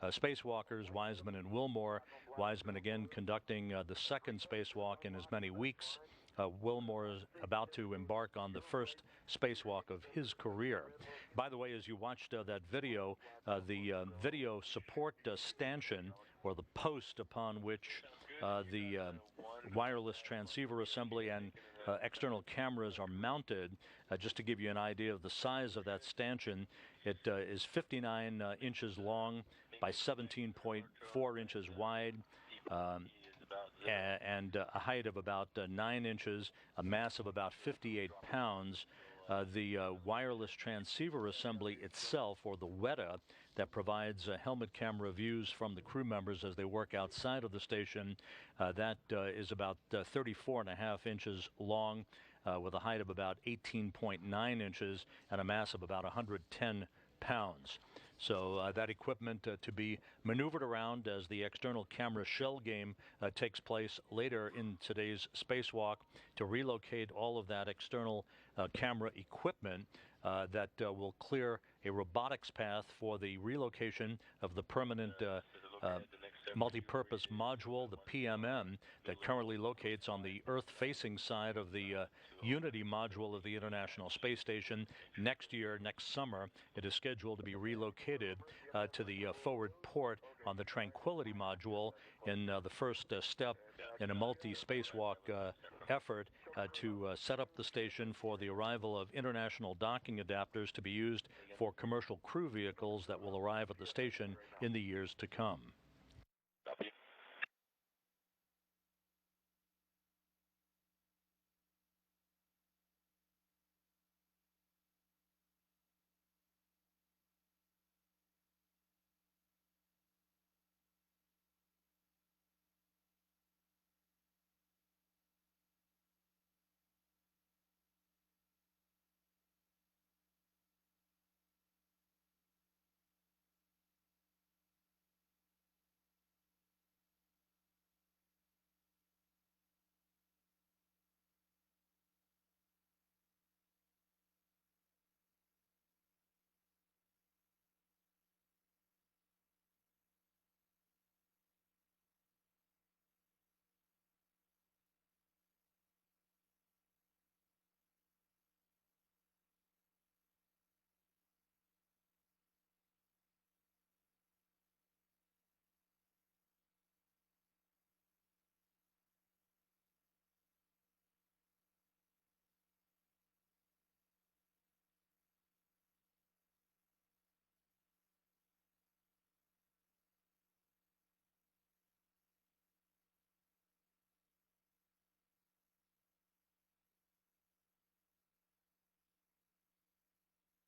spacewalkers, Wiseman and Wilmore. Wiseman again conducting the second spacewalk in as many weeks. Wilmore is about to embark on the first spacewalk of his career. By the way, as you watched that video, the video support stanchion, or the post upon which the wireless transceiver assembly and external cameras are mounted, just to give you an idea of the size of that stanchion, it is 59 inches long by 17.4 inches wide, and a height of about 9 inches, a mass of about 58 pounds. The wireless transceiver assembly itself, or the WETA, that provides helmet camera views from the crew members as they work outside of the station, that is about 34.5 inches long, with a height of about 18.9 inches and a mass of about 110 pounds. So that equipment to be maneuvered around as the external camera shell game takes place later in today's spacewalk, to relocate all of that external camera equipment that will clear a robotics path for the relocation of the permanent multi-purpose module, the PMM, that currently locates on the Earth-facing side of the Unity module of the International Space Station. Next year, next summer, it is scheduled to be relocated to the forward port on the Tranquility module in the first step in a multi-spacewalk effort to set up the station for the arrival of international docking adapters to be used for commercial crew vehicles that will arrive at the station in the years to come. Copy.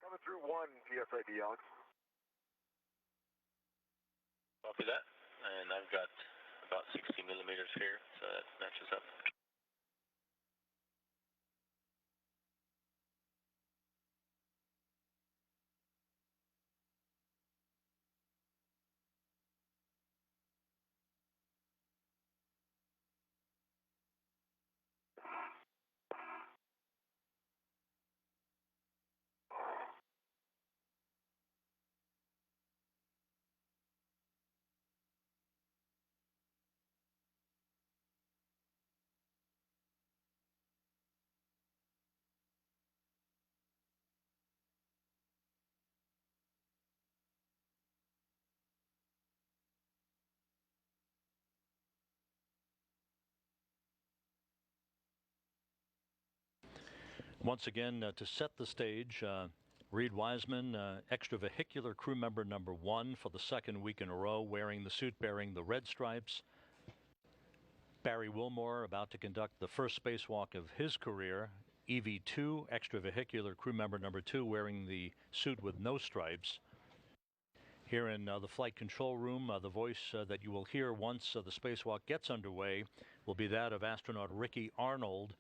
Coming through 1 PSID, Alex. Copy that. And I've got about 60 millimeters here, so that matches up. Once again, to set the stage, Reed Wiseman, extravehicular crew member number 1 for the second week in a row, wearing the suit bearing the red stripes. Barry Wilmore about to conduct the first spacewalk of his career. EV2, extravehicular crew member number 2, wearing the suit with no stripes. Here in the flight control room, the voice that you will hear once the spacewalk gets underway will be that of astronaut Ricky Arnold,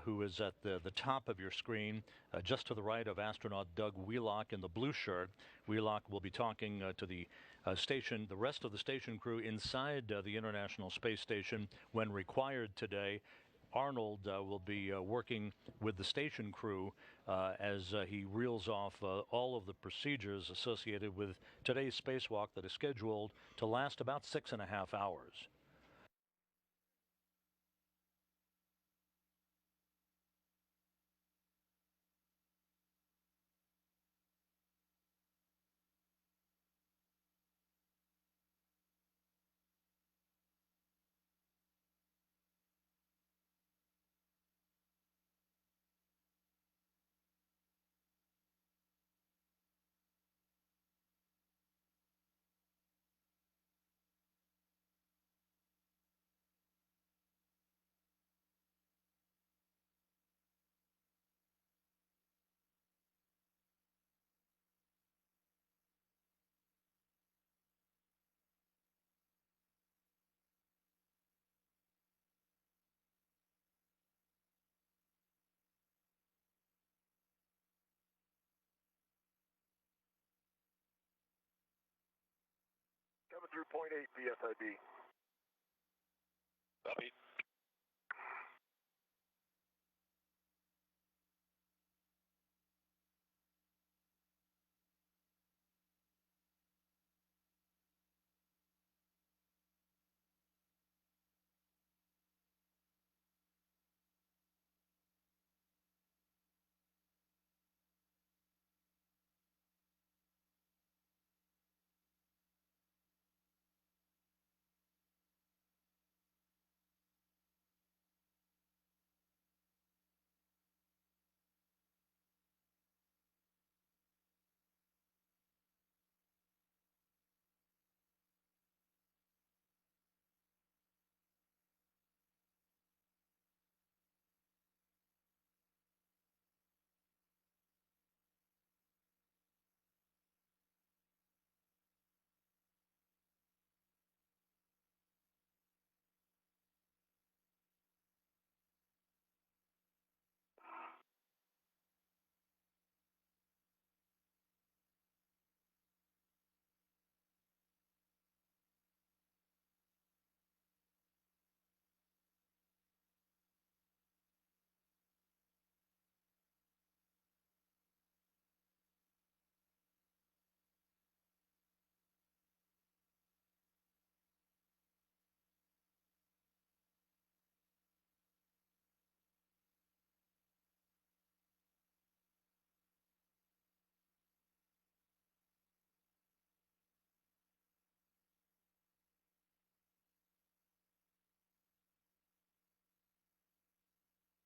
who is at the top of your screen, just to the right of astronaut Doug Wheelock in the blue shirt. Wheelock will be talking to the rest of the station crew inside the International Space Station when required today. Arnold will be working with the station crew as he reels off all of the procedures associated with today's spacewalk that is scheduled to last about 6.5 hours. Coming through point 8 PSIB. Copy.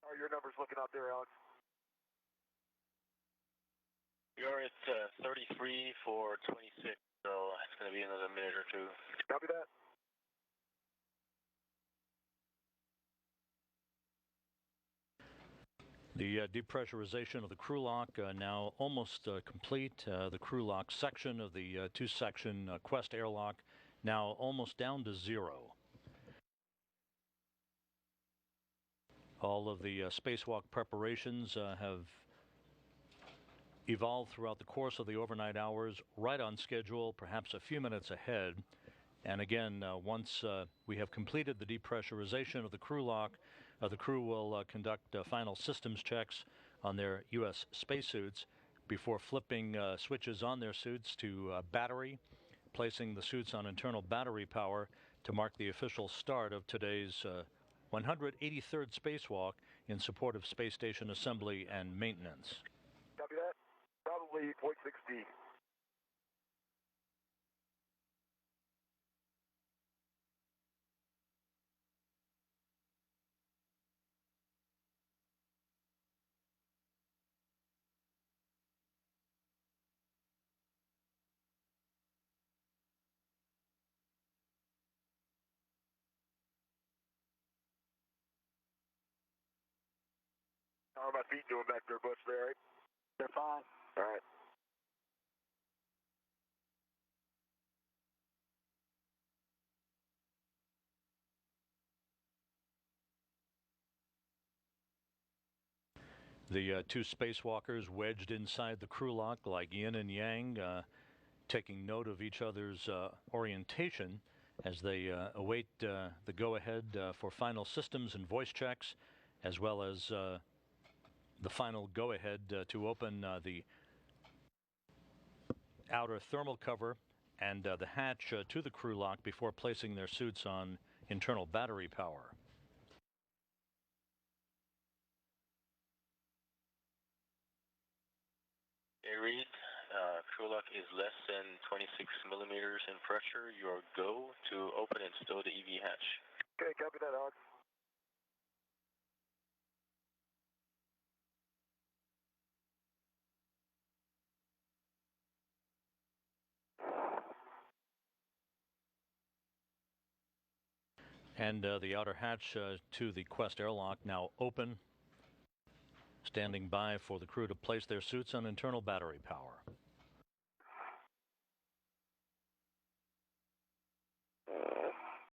How are your numbers looking out there, Alex? You're at 33 for 26, so it's going to be another minute or two. Copy that. The depressurization of the crew lock now almost complete. The crew lock section of the two-section Quest airlock now almost down to 0. All of the spacewalk preparations have evolved throughout the course of the overnight hours, right on schedule, perhaps a few minutes ahead. And again, once we have completed the depressurization of the crew lock, the crew will conduct final systems checks on their U.S. spacesuits before flipping switches on their suits to battery, placing the suits on internal battery power to mark the official start of today's 183rd spacewalk in support of space station assembly and maintenance. Copy that. Probably 0.6D. How are my feet doing back there, Butch? They all right? They're fine. All right. The two spacewalkers wedged inside the crew lock like yin and yang, taking note of each other's orientation as they await the go-ahead for final systems and voice checks, as well as the final go-ahead to open the outer thermal cover and the hatch to the crew lock before placing their suits on internal battery power. Hey, Reed, crew lock is less than 26 millimeters in pressure. Your go to open and stow the EV hatch. Okay, copy that, Alex. And the outer hatch to the Quest airlock now open, standing by for the crew to place their suits on internal battery power.